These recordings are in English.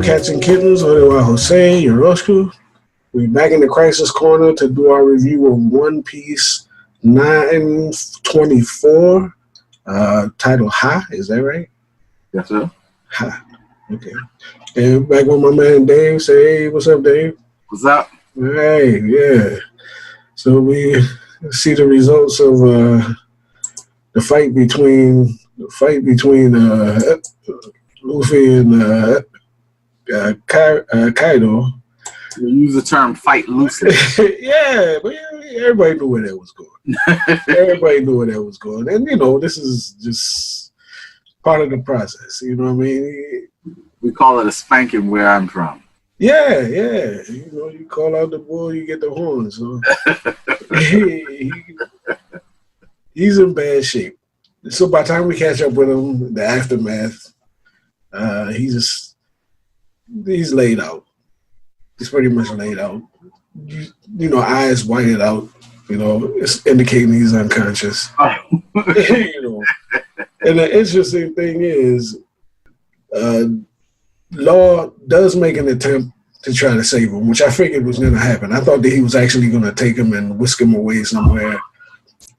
cats and kittens. Odewa Jose, Yorosku. We're back in the Crisis Corner to do our review of One Piece 924, titled Ha. Is that right? Yes, sir. Ha. Okay. And back with my man Dave. Say, hey, what's up, Dave? What's up? Hey, yeah. So we see the results of the fight between Luffy and Kaido. We use the term "fight loosely." Yeah, but everybody knew where that was going. Everybody knew where that was going, and this is just part of the process. You know what I mean? We call it a spanking where I'm from. Yeah. You call out the bull, you get the horn. So he's in bad shape. So by the time we catch up with him, the aftermath, he's laid out. He's pretty much laid out. Eyes whited out. It's indicating he's unconscious. And the interesting thing is, Law does make an attempt to try to save him, which I figured was going to happen. I thought that he was actually going to take him and whisk him away somewhere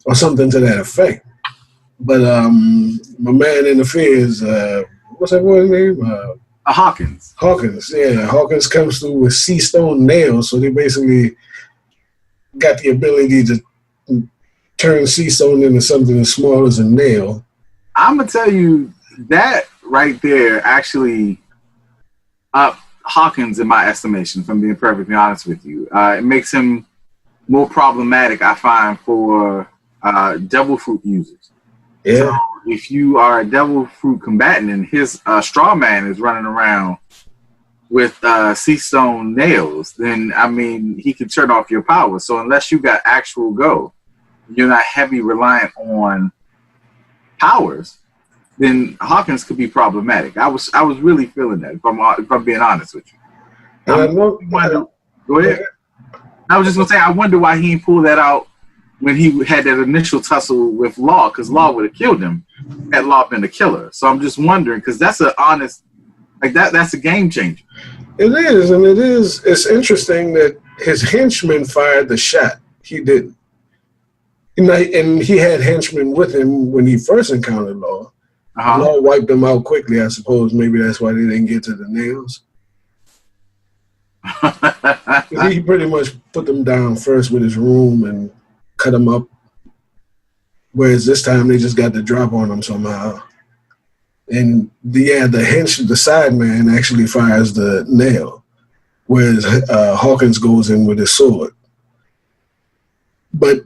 or something to that effect. But my man interferes. What's that boy's name? Hawkins. Hawkins, yeah. Hawkins comes through with sea stone nails, so they basically got the ability to turn sea stone into something as small as a nail. I'm gonna tell you that right there actually up Hawkins in my estimation. If I'm being perfectly honest with you, it makes him more problematic, I find, for devil fruit users. Yeah. So if you are a devil fruit combatant and his straw man is running around with sea stone nails, then he can turn off your power. So unless you got actual go, you're not heavy reliant on powers, then Hawkins could be problematic. I was really feeling that, if I'm being honest with you. Go ahead. I was just gonna say, I wonder why he didn't pull that out when he had that initial tussle with Law, because Law would have killed him had Law been a killer. So I'm just wondering, because that's an honest, that's a game changer. It is, and it's interesting that his henchman fired the shot. He didn't. And he had henchmen with him when he first encountered Law. Uh-huh. Law wiped them out quickly, I suppose. Maybe that's why they didn't get to the nails. He pretty much put them down first with his room and cut them up. Whereas this time they just got the drop on them somehow. And the side man actually fires the nail, whereas Hawkins goes in with his sword. But,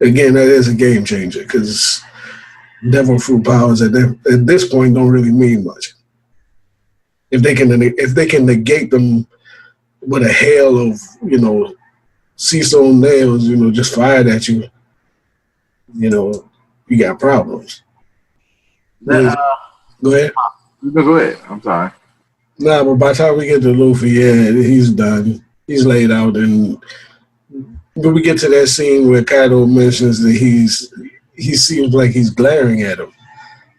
again, that is a game changer because devil fruit powers at this point don't really mean much. If they can negate them with a hail of, sea stone nails, just fired at you, you got problems. Go ahead. Go ahead. I'm sorry. Nah, but by the time we get to Luffy, yeah, he's done. He's laid out, and when we get to that scene where Kaido mentions that he seems like he's glaring at him.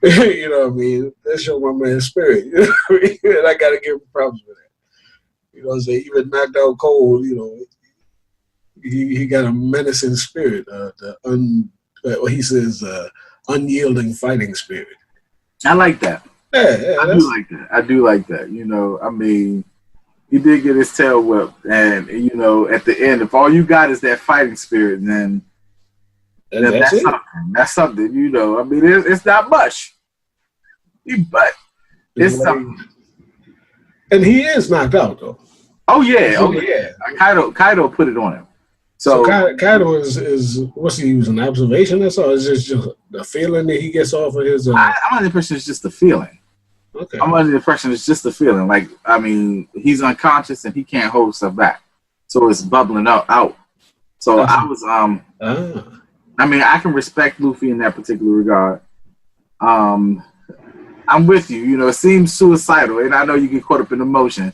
You know what I mean? That shows my man's spirit. You know what I mean? And I gotta give him props for that. You know what I'm saying? Even knocked out cold, he got a menacing spirit. He says unyielding fighting spirit. I like that. Yeah, I do like that. He did get his tail whipped, and at the end, if all you got is that fighting spirit, then that's something. That's something. It's not much, but it's something. And he is knocked out though. Oh yeah. Kaido put it on him. So Kaido is what's he using? Observation or so? Is this just the feeling that he gets off of his? I'm under the impression it's just the feeling. Okay. I'm under the impression it's just the feeling. He's unconscious and he can't hold stuff back, so it's bubbling out. So I was I can respect Luffy in that particular regard. I'm with you. It seems suicidal, and I know you get caught up in emotion.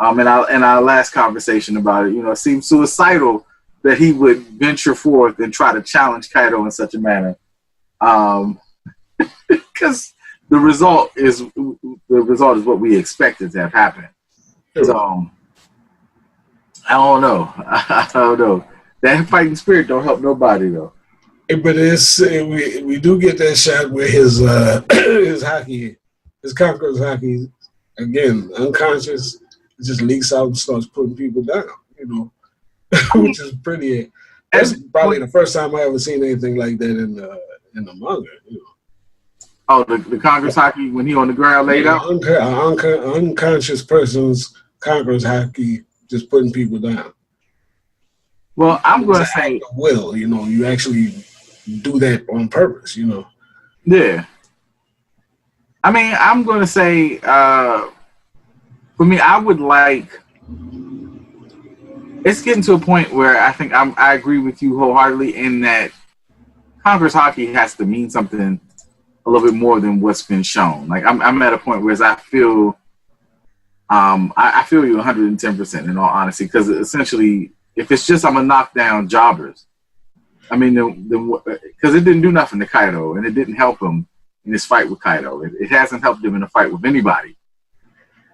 In our last conversation about it, it seems suicidal that he would venture forth and try to challenge Kaido in such a manner. Because the result is what we expected to have happened. Sure. So I don't know. I don't know. That fighting spirit don't help nobody though. But we do get that shot where his his Conqueror's hockey, again, unconscious, just leaks out and starts putting people down, which is pretty. That's probably the first time I ever seen anything like that in the manga. Oh, the Conqueror's hockey when he on the ground laid out? Unconscious person's Conqueror's hockey, just putting people down. Well, I'm going to say... will, you actually do that on purpose, Yeah. I mean, I'm going to say, for me, I would like... It's getting to a point where I think I agree with you wholeheartedly in that Conqueror's hockey has to mean something a little bit more than what's been shown. Like, I'm at a point where I feel... I feel you 110% in all honesty, because essentially, if it's just I'm gonna knock down jobbers, I mean, because it didn't do nothing to Kaido, and it didn't help him in his fight with Kaido. It hasn't helped him in a fight with anybody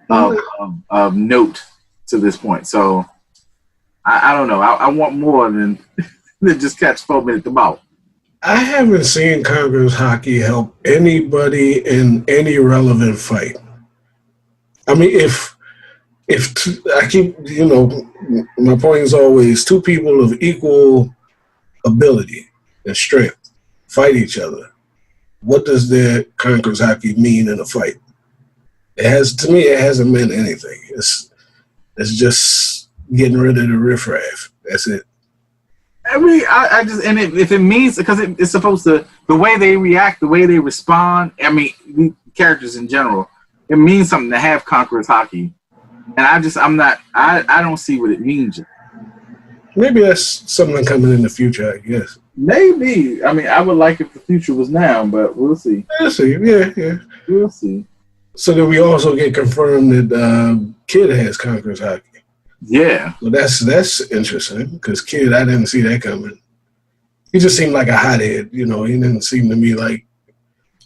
of note to this point. So I don't know. I want more than just catch foam at the mouth. I haven't seen Conqueror's hockey help anybody in any relevant fight. I mean, if I keep, my point is always two people of equal ability and strength fight each other. What does their Conqueror's hockey mean in a fight? To me, it hasn't meant anything. It's just getting rid of the riffraff. That's it. I mean, if it means, because it's supposed to, the way they react, the way they respond, I mean, characters in general, it means something to have Conqueror's hockey. And I don't see what it means. Maybe that's something coming in the future, I guess. Maybe. I mean, I would like if the future was now, but we'll see. We'll see. Yeah. We'll see. So then we also get confirmed that Kid has Conqueror's hockey. Yeah. So that's interesting, because Kid, I didn't see that coming. He just seemed like a hothead. He didn't seem to me like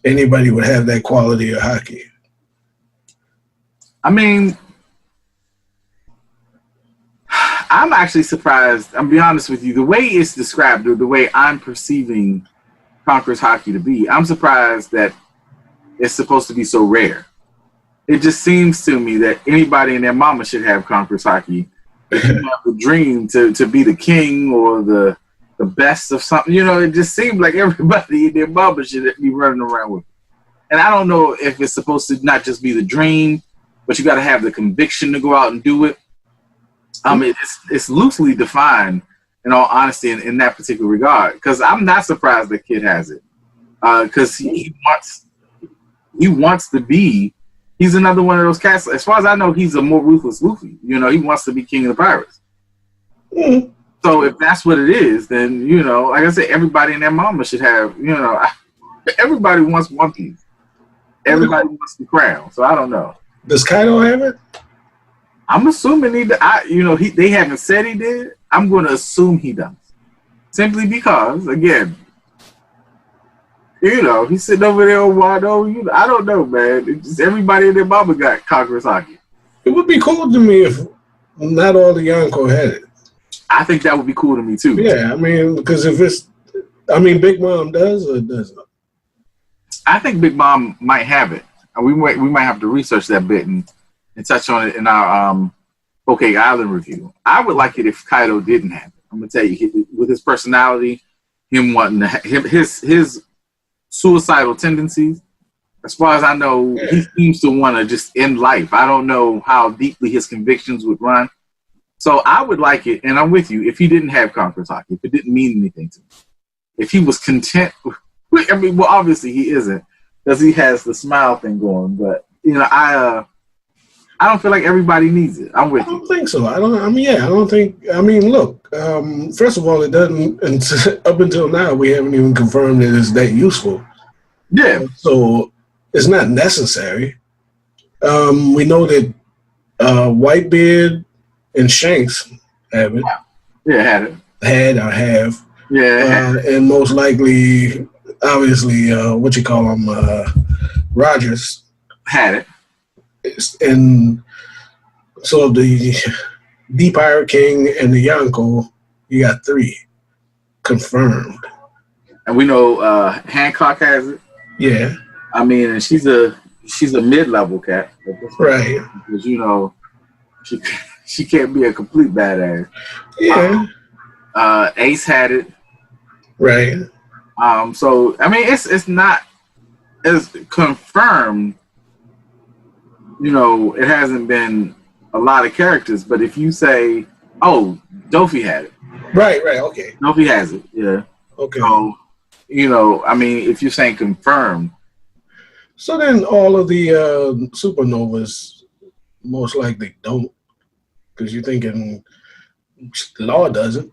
anybody would have that quality of hockey. I mean, I'm actually surprised. I'll be honest with you. The way it's described, or the way I'm perceiving Conqueror's hockey to be, I'm surprised that it's supposed to be so rare. It just seems to me that anybody and their mama should have Conqueror's hockey. If you have the dream to be the king or the best of something, it just seems like everybody and their mama should be running around with it. And I don't know if it's supposed to not just be the dream, but you got to have the conviction to go out and do it. It's loosely defined, in all honesty, in that particular regard. Because I'm not surprised the Kid has it, because he wants to be. He's another one of those cats. As far as I know, he's a more ruthless Luffy. He wants to be king of the pirates. Mm-hmm. So if that's what it is, then like I said, everybody and their mama should have. Everybody wants One Piece. Everybody wants the crown. So I don't know. Does Kaido have it? I'm assuming they haven't said he did. I'm going to assume he does. Simply because, again, he's sitting over there on Wano. I don't know, man. It's just everybody and their mama got Conqueror's hockey. It would be cool to me if not all the Yonko had it. I think that would be cool to me, too. Yeah, I mean, because Big Mom does or doesn't? I think Big Mom might have it. We might have to research that bit and touch on it in our OK Island review. I would like it if Kaido didn't have it. I'm gonna tell you, with his personality, him wanting to his suicidal tendencies. As far as I know, he seems to want to just end life. I don't know how deeply his convictions would run. So I would like it, and I'm with you, if he didn't have Conqueror's hockey, if it didn't mean anything to him, if he was content. Well, obviously he isn't, because he has the smile thing going. But I don't feel like everybody needs it. I'm with you. I don't think so. I don't think. Look. First of all, it doesn't. Up until now, we haven't even confirmed that it's that useful. Yeah. So it's not necessary. We know that Whitebeard and Shanks have it. Yeah, had it. Had or have. Yeah. And most likely, obviously, Rogers Had it. and so the Pirate King and the Yonko, you got 3 confirmed. And we know Hancock has it. Yeah. I mean, and she's a mid-level cat. Right. Because she can't be a complete badass. Yeah. Ace had it. Right. So I mean, it's not as confirmed. It hasn't been a lot of characters, but if you say, "Oh, Dofi had it," right, okay, Dofi has it, yeah, okay. So, I mean, if you're saying confirmed, so then all of the supernovas most likely don't, because you're thinking Law doesn't.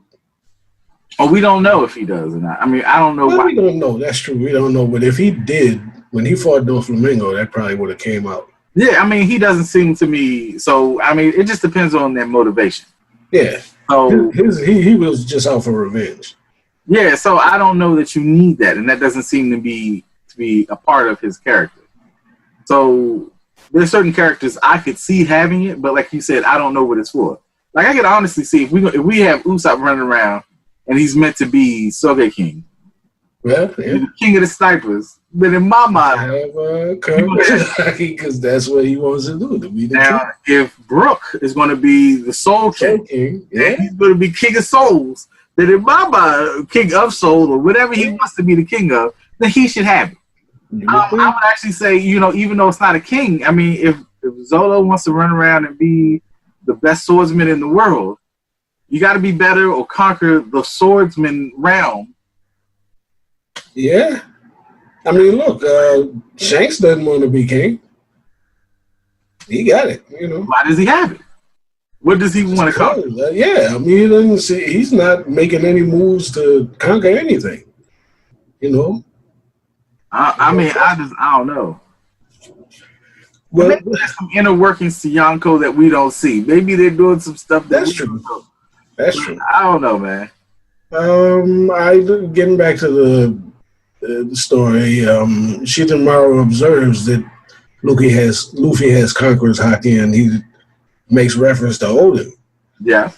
Oh, we don't know if he does or not. I mean, I don't know why. We don't know. That's true. We don't know. But if he did, when he fought Doflamingo, that probably would have came out. Yeah, I mean, he doesn't seem to me. So, I mean, it just depends on their motivation. Yeah. So he was just out for revenge. Yeah. So I don't know that you need that, and that doesn't seem to be a part of his character. So there's certain characters I could see having it, but like you said, I don't know what it's for. Like I could honestly see if we have Usopp running around and he's meant to be Sogeking. Yeah. The king of the snipers. But in my mind, because that's what he wants to do. To be the now, king. If Brook is going to be the Soul King, and he's going to be King of Souls, then in my mind, King of Soul or whatever he wants to be the king of, then he should have it. I would actually say, even though it's not a king, I mean, if Zolo wants to run around and be the best swordsman in the world, you got to be better or conquer the swordsman realm. Yeah. I mean, look, Shanks doesn't want to be king. He got it, Why does he have it? What does he want to conquer? Yeah, I mean, he doesn't see. He's not making any moves to conquer anything. I mean, I don't know. Well, maybe there's some inner workings to Yonko that we don't see. Maybe they're doing some stuff. That's true. That's true. I don't know, man. Getting back to the story, Shitamaru observes that Luffy has Conqueror's Haki, and he makes reference to Odin. Yeah.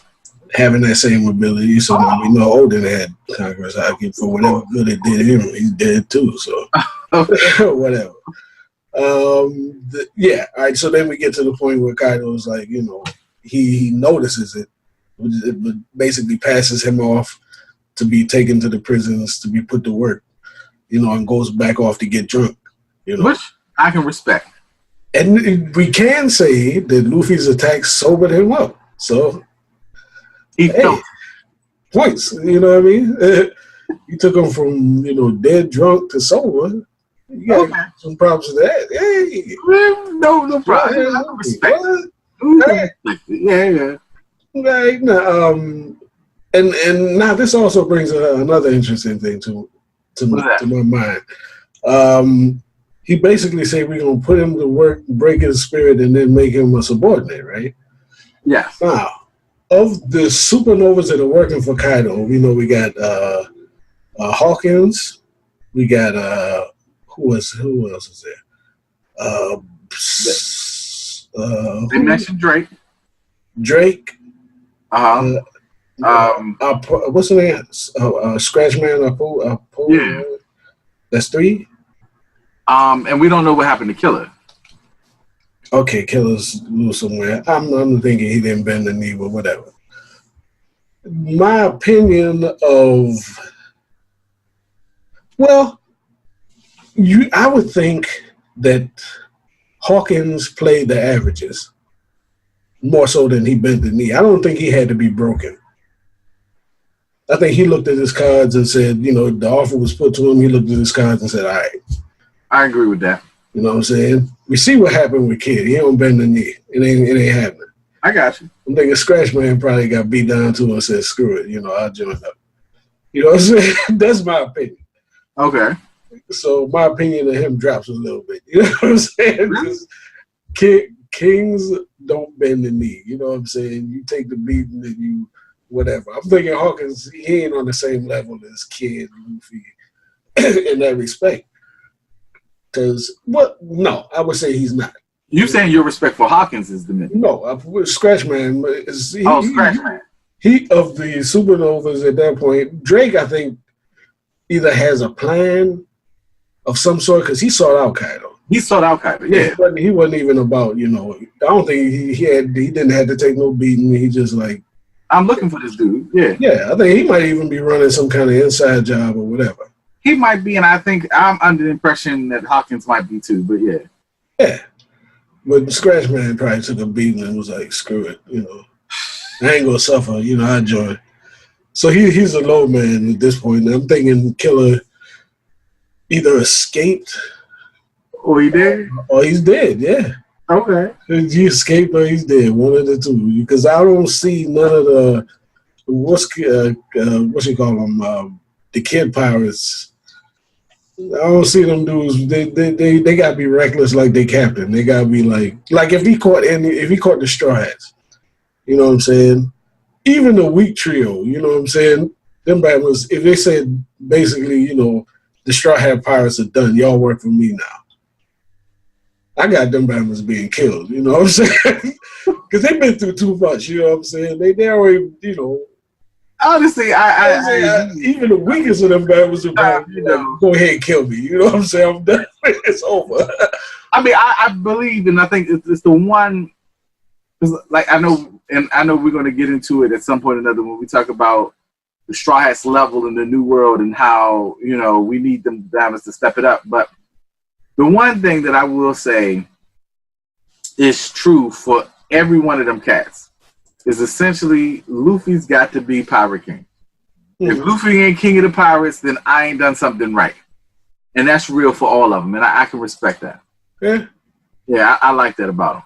Having that same ability, so now we know Odin had Conqueror's Haki. For whatever good it did him, he's dead too, so whatever. Yeah, all right, so then we get to the point where Kaido's like, he notices it, but basically passes him off to be taken to the prisons to be put to work, and goes back off to get drunk, Which I can respect. And we can say that Luffy's attack sobered him up. So, he felt points, you know what I mean? You took him from, dead drunk to sober. You got some props to that. Hey. No problem. I respect it. Yeah. Right. Now, and now this also brings another interesting thing to my mind. He basically said we're gonna put him to work, break his spirit, and then make him a subordinate, right? Yeah. Now, of the supernovas that are working for Kaido, we got Hawkins, we got who else is there? They mentioned Drake. What's the name? Scratchman. Apu. Yeah. That's 3. And we don't know what happened to Killer. Okay, Killer's loose somewhere. I'm thinking he didn't bend the knee, but whatever. My opinion of, I would think that Hawkins played the averages more so than he bent the knee. I don't think he had to be broken. I think he looked at his cards and said, the offer was put to him. He looked at his cards and said, all right. I agree with that. You know what I'm saying? We see what happened with Kid. He don't bend the knee. It ain't happening. I got you. I'm thinking Scratchman probably got beat down too and said, screw it. I'll join up. You know what I'm saying? That's my opinion. Okay. So my opinion of him drops a little bit. You know what I'm saying? Really? Kings don't bend the knee. You know what I'm saying? You take the beating and you whatever. I'm thinking Hawkins, he ain't on the same level as Kid and Luffy in that respect. Because what? No, I would say he's not. You saying your respect for Hawkins is diminished? No, Scratch Man is Scratch Man. He of the supernovas at that point. Drake, I think, either has a plan of some sort because he sought out Kaido. He sought out Kaido. Yeah, he wasn't even about I don't think he didn't have to take no beating. He just like I'm looking for this dude. Yeah, yeah. I think he might even be running some kind of inside job or whatever. He might be, and I think I'm under the impression that Hawkins might be too. But yeah, yeah. But Scratch Man probably took a beating and was like, "Screw it, I ain't gonna suffer. I join." So he's a low man at this point. And I'm thinking Killer either escaped, or he did, or he's dead. Yeah. Okay. He escaped or he's dead. One of the two. Because I don't see none of the what you call them the kid pirates. I don't see them dudes. They gotta be reckless like they captain. They gotta be like if he caught the Straw Hats, you know what I'm saying? Even the weak trio, you know what I'm saying? Them Batmans, if they said basically, the Straw Hat Pirates are done, y'all work for me now. I got them Batmans being killed, you know what I'm saying? Because they've been through too much, you know what I'm saying? They already, Honestly, I even the weakest of them Batmans are go ahead and kill me. You know what I'm saying? I'm done. It's over. I mean, I believe, and I think it's the one. Like I know we're going to get into it at some point or another when we talk about the Straw Hats level in the New World and how we need them Batmans to step it up. But the one thing that I will say is true for every one of them cats is essentially Luffy's got to be Pirate King. If Luffy ain't king of the pirates, then I ain't done something right. And that's real for all of them. And I can respect that. Yeah. Yeah, I like that about him.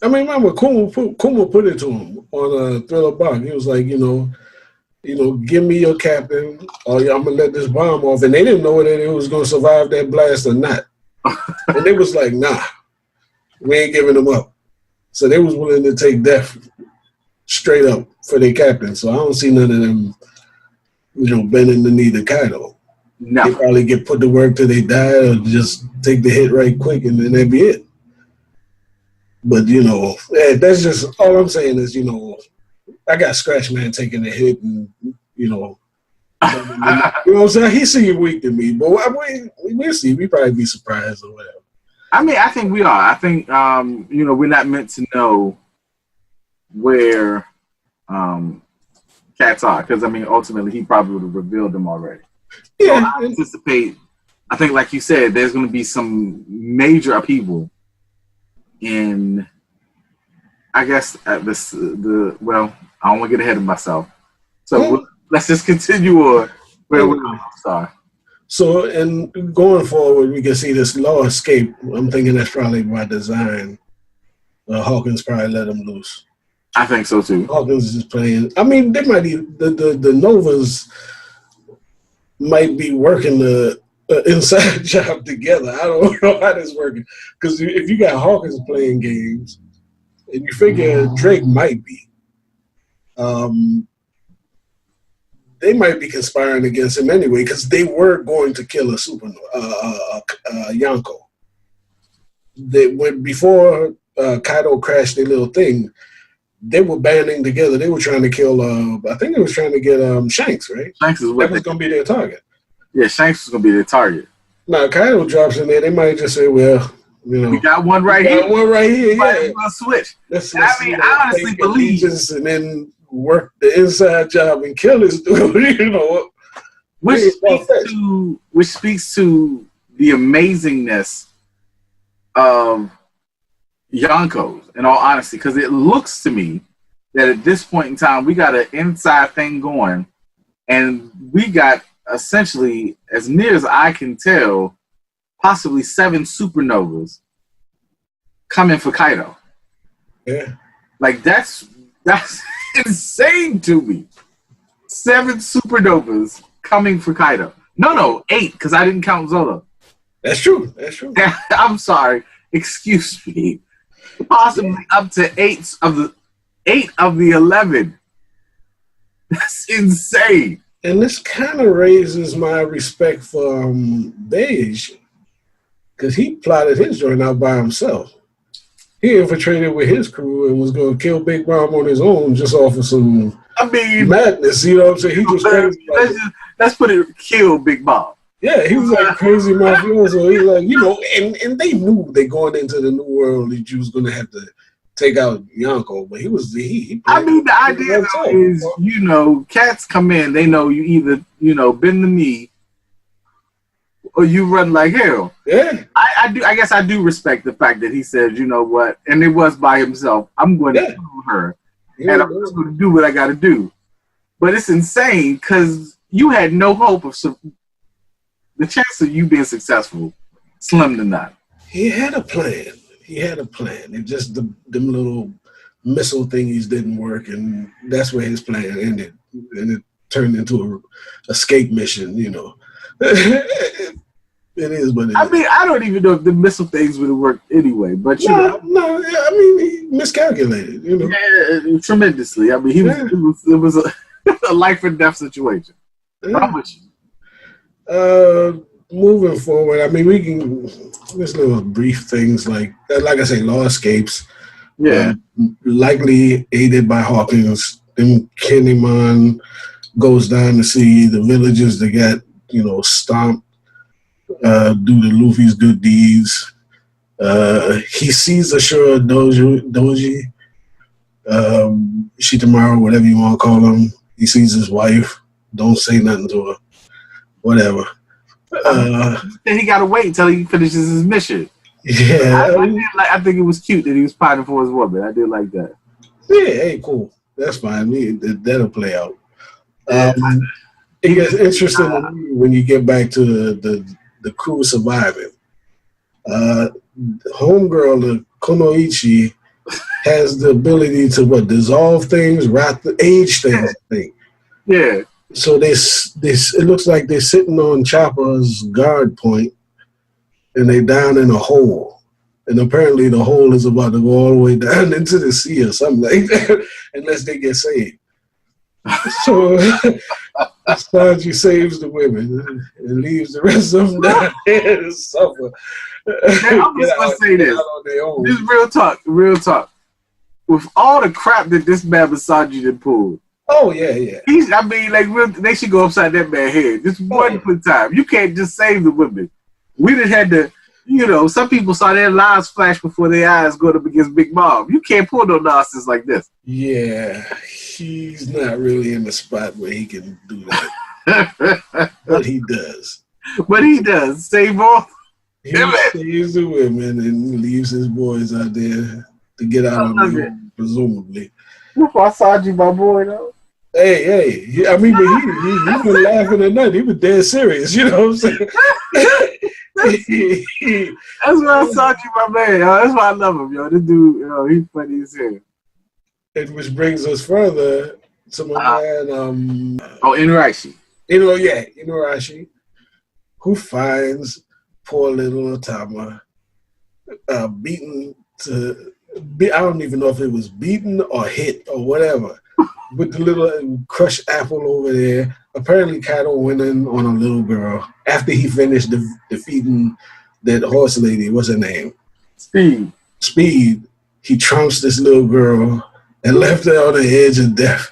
I mean, remember, Kuma put it to him on a Thriller Bark. He was like, give me your captain or I'm going to let this bomb off. And they didn't know whether it was going to survive that blast or not. And they was like, nah, we ain't giving them up. So they was willing to take death straight up for their captain. So I don't see none of them, bending the knee to Kaido. No. They probably get put to work till they die or just take the hit right quick and then that'd be it. But, that's just, all I'm saying is, I got Scratch Man taking the hit and, you know what I'm saying? He seemed weak to me, but we'll see. We probably be surprised or whatever. I mean, I think we are. I think, we're not meant to know where cats are because, ultimately he probably would have revealed them already. Yeah. So I anticipate, I think, like you said, there's going to be some major upheaval in, I guess, I don't want to get ahead of myself. So let's just continue on where we're going. Sorry. So, and going forward, we can see this law escape. I'm thinking that's probably by design. Hawkins probably let him loose. I think so too. Hawkins is playing. I mean, they might be the Novas might be working the inside job together. I don't know how this working because if you got Hawkins playing games, and you figure Drake might be, they might be conspiring against him anyway because they were going to kill a Yonko. Before Kaido crashed their little thing, they were banding together. They were trying to kill. I think they was trying to get Shanks, right? Shanks is that was going to be their target. Yeah, Shanks is going to be their target. Now Kaido drops in there. They might just say, "Well, we got one right here. Got one right here. Yeah, we'll switch." I honestly believe, and then work the inside job and kill this dude. Which speaks to the amazingness of Yonkos, in all honesty, because it looks to me that at this point in time we got an inside thing going, and we got essentially, as near as I can tell, possibly 7 supernovas coming for Kaido. Yeah, like that's insane to me. 7 supernovas coming for Kaido. No, 8 because I didn't count Zolo. That's true. I'm sorry. Excuse me. Possibly up to 8 of the 11. That's insane. And this kind of raises my respect for Beige. because he plotted his joint out by himself. He infiltrated with his crew and was going to kill Big Mom on his own just off of some madness. You know what I'm saying? He just crazy. Let's put it, kill Big Mom. Yeah, he was like crazy mafioso. He was like, you know, and they knew they going into the new world that you was going to have to take out Yonko, but he I mean, the idea is, you know, cats come in, they know you either, you know, bend the knee or you run like hell. Yeah. I guess I do respect the fact that he said, you know what, and it was by himself, I'm going to kill her. Yeah, and I'm just going to do what I got to do. But it's insane because you had no hope of the chance of you being successful, slim to none. He had a plan. It just them little missile thingies didn't work, and that's where his plan ended. And it turned into an escape mission, you know. It is what it is. I mean, I don't even know if the missile things would have worked anyway, but you know. No, I mean, he miscalculated, you know. Yeah, tremendously. I mean, it was a life or death situation. Yeah. How much? Moving forward, I mean, we can just little brief things like I say, law escapes. Yeah, likely aided by Hawkins. Then Candyman goes down to see the villagers that got, you know, stomped due to Luffy's good deeds. He sees Ashura Doji, Shitamaru, whatever you want to call him. He sees his wife. Don't say nothing to her. Whatever. Then he got to wait until he finishes his mission. Yeah, I think it was cute that he was pining for his woman. I did like that. Yeah, hey, cool. That's fine. That'll play out. It gets interesting when you get back to the crew surviving. Homegirl, the Kunoichi, has the ability to dissolve things, age things. I think. Yeah. So it looks like they're sitting on Chopper's guard point, and they down in a hole. And apparently the hole is about to go all the way down into the sea or something like that, unless they get saved. So Sanji saves the women and leaves the rest of them down there to suffer. I'm just going to say this. This is real talk. With all the crap that this man Sanji did pull, oh, yeah. They should go upside that man's head. Just one quick time. You can't just save the women. We done had to, you know, some people saw their lives flash before their eyes going up against Big Mom. You can't pull no nonsense like this. Yeah, he's not really in the spot where he can do that. But he does. Save all. He saves the women and leaves his boys out there to get out on their own, presumably. I saw you, my boy, though. Hey. I mean, but he been laughing at nothing. He was dead serious. You know what I'm saying? That's why I saw you, my man. That's why I love him, yo. This dude, you know, he's funny as hell. And which brings us further to my man. Inurashi. Inurashi, who finds poor little Otama beaten to. I don't even know if it was beaten or hit or whatever. With the little crushed apple over there. Apparently, Kaido went in on a little girl after he finished defeating that horse lady. What's her name? Speed. He trounced this little girl and left her on the edge of death.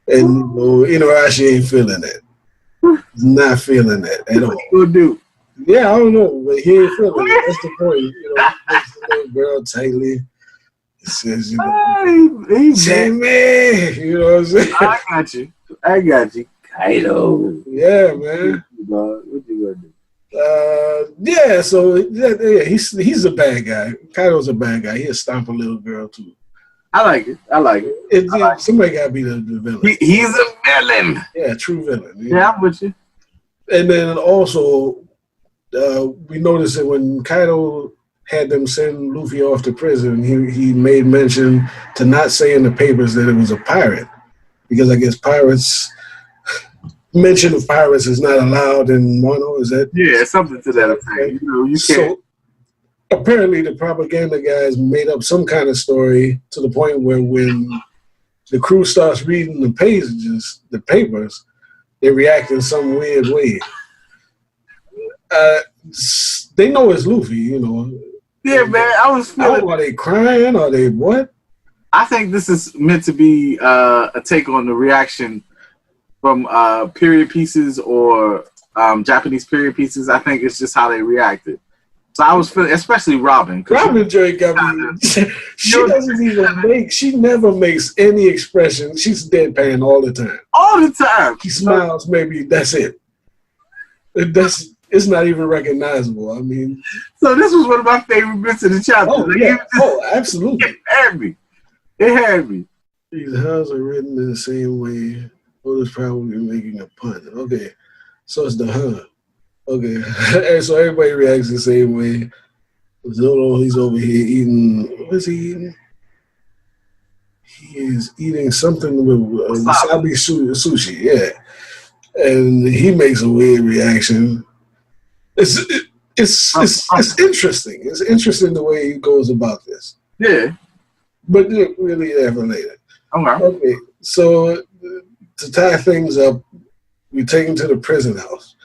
And Inurashi ain't feeling it. Not feeling it at all. What you gonna do? Yeah, I don't know, but he ain't feeling it. That's the point. You know, he takes the little girl tightly. He says, you know, Jamie, you know what I'm saying? I got you. Kaido. Yeah, man. What you gonna do? Yeah, so he's a bad guy. Kaido's a bad guy. He'll stomp a little girl too. I like it. Somebody gotta be the villain. He's a villain. Yeah, true villain. Yeah, I'm with you. And then also, we noticed that when Kaido had them send Luffy off to prison, he made mention to not say in the papers that it was a pirate, because I guess mention of pirates is not allowed in Wano. Is that? Yeah, something to that effect. You know, you can't. So apparently, the propaganda guys made up some kind of story to the point where when the crew starts reading the papers, they react in some weird way. They know it's Luffy, you know. Yeah, man. I was I don't feeling. know, are they crying? Are they what? I think this is meant to be a take on the reaction from period pieces or Japanese period pieces. I think it's just how they reacted. So I was feeling, especially Robin, because Robin Joy got me. She doesn't even make. She never makes any expression. She's deadpan all the time. all the time. She smiles. Maybe that's it. It's not even recognizable. I mean, So this was one of my favorite bits of the chapter. oh yeah, absolutely. It had me. It had me. These houses are written in the same way. Oda's probably making a pun. Okay, so it's the huh. Okay, and so everybody reacts the same way. Zoro, he's over here eating. What is he eating? He is eating something with wasabi sushi. Yeah, and he makes a weird reaction. It's interesting. It's interesting the way he goes about this. Yeah. But really never later. Okay. Okay, so to tie things up, we take him to the prison house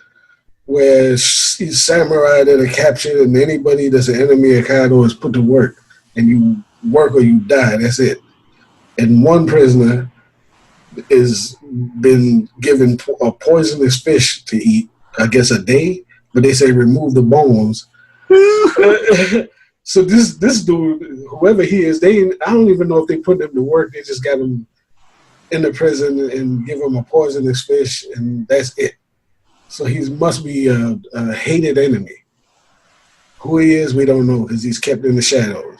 where he's samurai that are captured, and anybody that's an enemy of Kaido is put to work, and you work or you die. That's it. And one prisoner is been given a poisonous fish to eat, I guess a day, but they say remove the bones. So this dude, whoever he is, I don't even know if they put him to work. They just got him in the prison and give him a poisonous fish, and that's it. So he must be a hated enemy. Who he is, we don't know because he's kept in the shadows.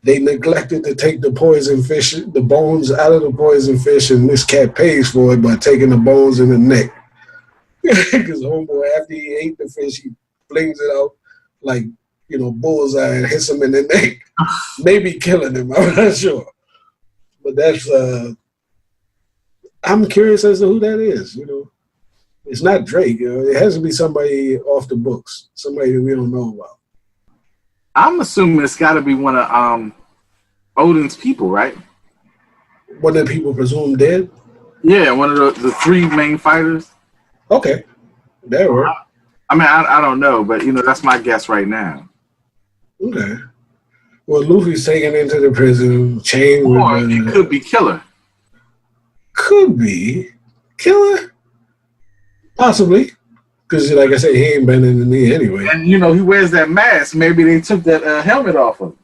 They neglected to take the poison fish, the bones out of the poison fish, and this cat pays for it by taking the bones in the neck. Because homeboy, after he ate the fish, he flings it out like, bullseye and hits him in the neck. Maybe killing him, I'm not sure. But that's, I'm curious as to who that is, It's not Drake. It has to be somebody off the books, somebody that we don't know about. I'm assuming it's got to be one of Odin's people, right? One of the people presumed dead? Yeah, one of the three main fighters. Okay. That works. I mean, I don't know, but, that's my guess right now. Okay. Well, Luffy's taken into the prison, chained with... Or it could be Killer. Could be. Killer? Possibly. Because, like I said, he ain't been in the knee anyway. And, he wears that mask. Maybe they took that helmet off of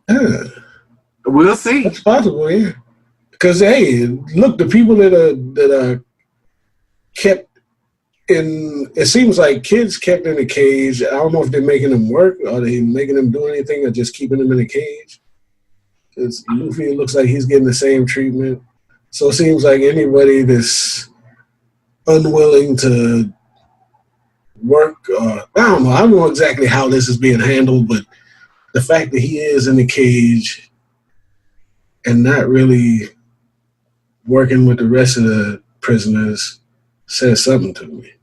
him. We'll see. That's possible, yeah. Because, hey, look, the people that are kept in, it seems like kids kept in a cage. I don't know if they're making them work, or they making them do anything, or just keeping them in a cage. It's Luffy, it looks like he's getting the same treatment. So it seems like anybody that's unwilling to work, I don't know exactly how this is being handled, but the fact that he is in the cage and not really working with the rest of the prisoners says something to me.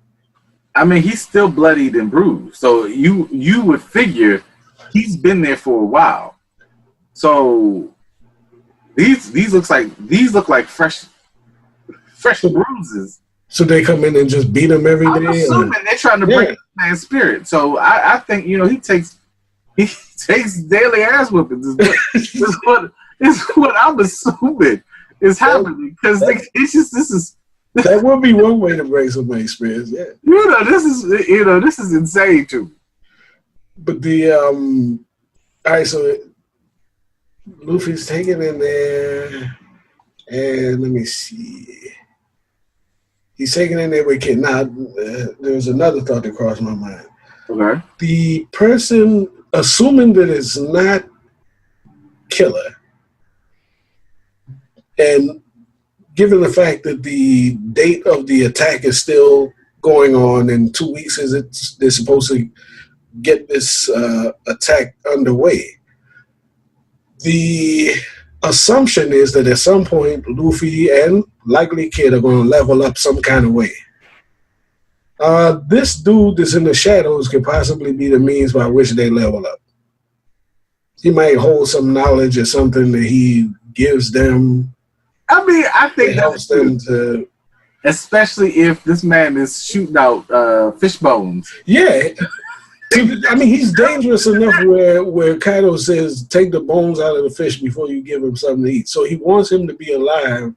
I mean, he's still bloodied and bruised. So you would figure he's been there for a while. So these look like fresh bruises. So they come in and just beat him every day? I'm assuming they're trying to break the man's spirit. So I think he takes daily ass whippings. Is what I'm assuming is happening, because this is that would be one way to break somebody's spirits. Yeah, this is insane too. But the all right, so Luffy's taken in there, and let me see. He's taken in there with Kid. Now, there was another thought that crossed my mind. Okay. The person, assuming that it's not Killer, and given the fact that the date of the attack is still going on, in 2 weeks they're supposed to get this attack underway. The assumption is that at some point Luffy and likely Kid are going to level up some kind of way. This dude that's in the shadows could possibly be the means by which they level up. He might hold some knowledge or something that he gives them. I mean, I think it helps them to. especially if this man is shooting out fish bones. Yeah. I mean, he's dangerous enough where Kaido says, take the bones out of the fish before you give him something to eat. So he wants him to be alive,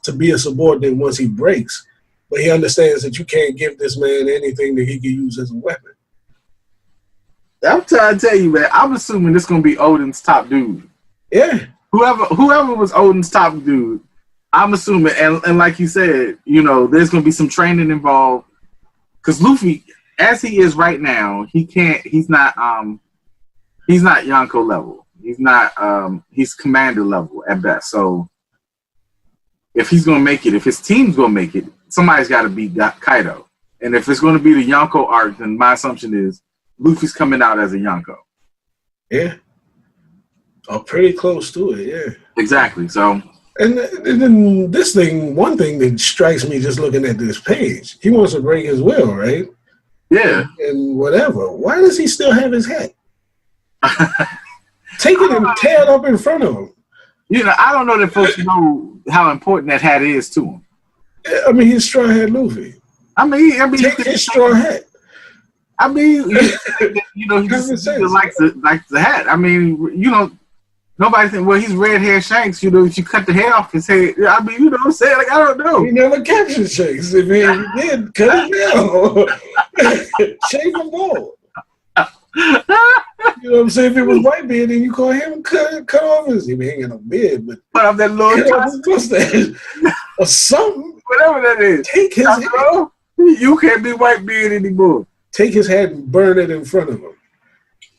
to be a subordinate once he breaks. But he understands that you can't give this man anything that he can use as a weapon. I'm trying to tell you, man, I'm assuming this is going to be Odin's top dude. Yeah. Whoever was Odin's top dude, I'm assuming, and like you said, you know, there's going to be some training involved. Because Luffy, as he is right now, he's not Yonko level. He's commander level at best. So if he's going to make it, if his team's going to make it, somebody's got to beat Kaido. And if it's going to be the Yonko arc, then my assumption is Luffy's coming out as a Yonko. Yeah. Oh, pretty close to it, yeah. Exactly. So, and then this thing, one thing that strikes me just looking at this page, he wants to break his will, right? Yeah. And whatever. Why does he still have his hat? Take it and tear it up in front of him. You know, I don't know that folks know how important that hat is to him. I mean, he's Straw Hat Luffy. I mean, take his straw hat. I mean, you know, he just likes the hat. I mean, you know, nobody think, well, he's red hair Shanks. You know, if you cut the hair off his head, I mean, you know what I'm saying? Like, I don't know. He never captured Shanks. If he did, cut it down. Shave him bald. You know what I'm saying? If it was Whitebeard, then you call him cut off his. He ain't got no beard, but put up that little mustache or something. Whatever that is. Take his hat. You can't be Whitebeard anymore. Take his hat and burn it in front of him.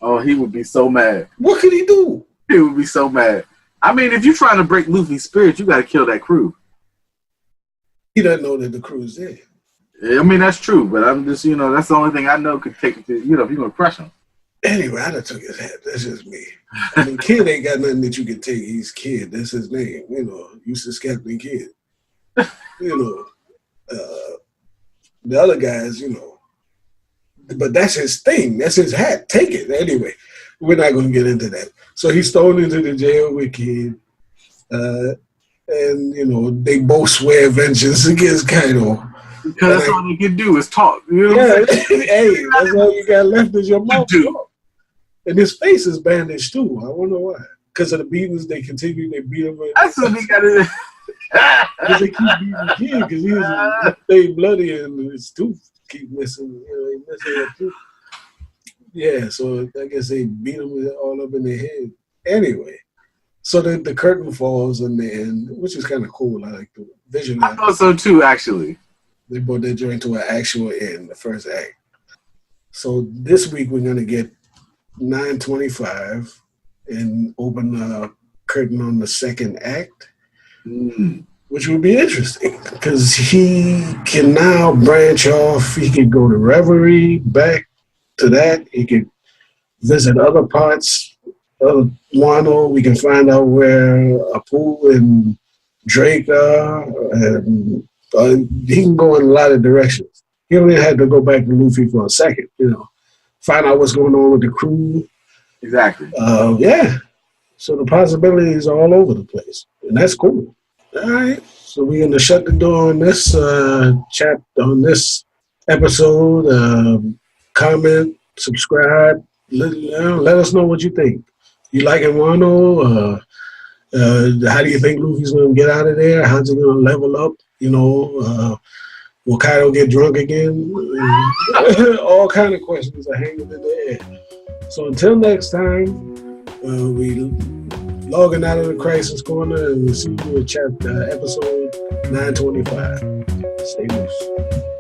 Oh, he would be so mad. What could he do? He would be so mad. I mean, if you're trying to break Luffy's spirit, you got to kill that crew. He doesn't know that the crew's there. Yeah, I mean, that's true, but I'm just, you know, that's the only thing I know could take it to, you know, if you're going to crush him. Anyway, I done took his hat. That's just me. I mean, Kid ain't got nothing that you can take. He's Kid. That's his name. You know, Eustace Captain Kid. You know, the other guys, you know, but that's his thing. That's his hat. Take it. Anyway, we're not going to get into that. So he's thrown into the jail with Kid. And, you know, they both swear vengeance against Kaido. Because that's all they can do is talk. You know what I'm saying? Hey, that's all you got left is your mouth. And his face is bandaged too. I wonder why. Because of the beatings they continue, they beat him. That's what he got to do. Because they keep beating the kid because he's stay bloody and his tooth keep missing. You know, he missing a tooth. Yeah, so I guess they beat him all up in their head. Anyway, so the curtain falls in the end, which is kind of cool. I like the vision. I thought so too, actually. They brought that joint to an actual end, the first act. So this week we're going to get 9:25 and open the curtain on the second act, which will be interesting because he can now branch off. He can go to Reverie, back to that. He can visit other parts of Wano. We can find out where Apu and Drake are, and he can go in a lot of directions. He only had to go back to Luffy for a second, you know, find out what's going on with the crew. Exactly. Yeah. So the possibilities are all over the place, and that's cool. All right. So we're gonna shut the door on this chapter, on this episode. Comment, subscribe. Let us know what you think. You liking Wano? How do you think Luffy's gonna get out of there? How's he gonna level up? You know, will Kaido get drunk again? All kind of questions are hanging in the air. So until next time, we logging out of the Crisis Corner, and we'll see you in episode 925. Stay loose.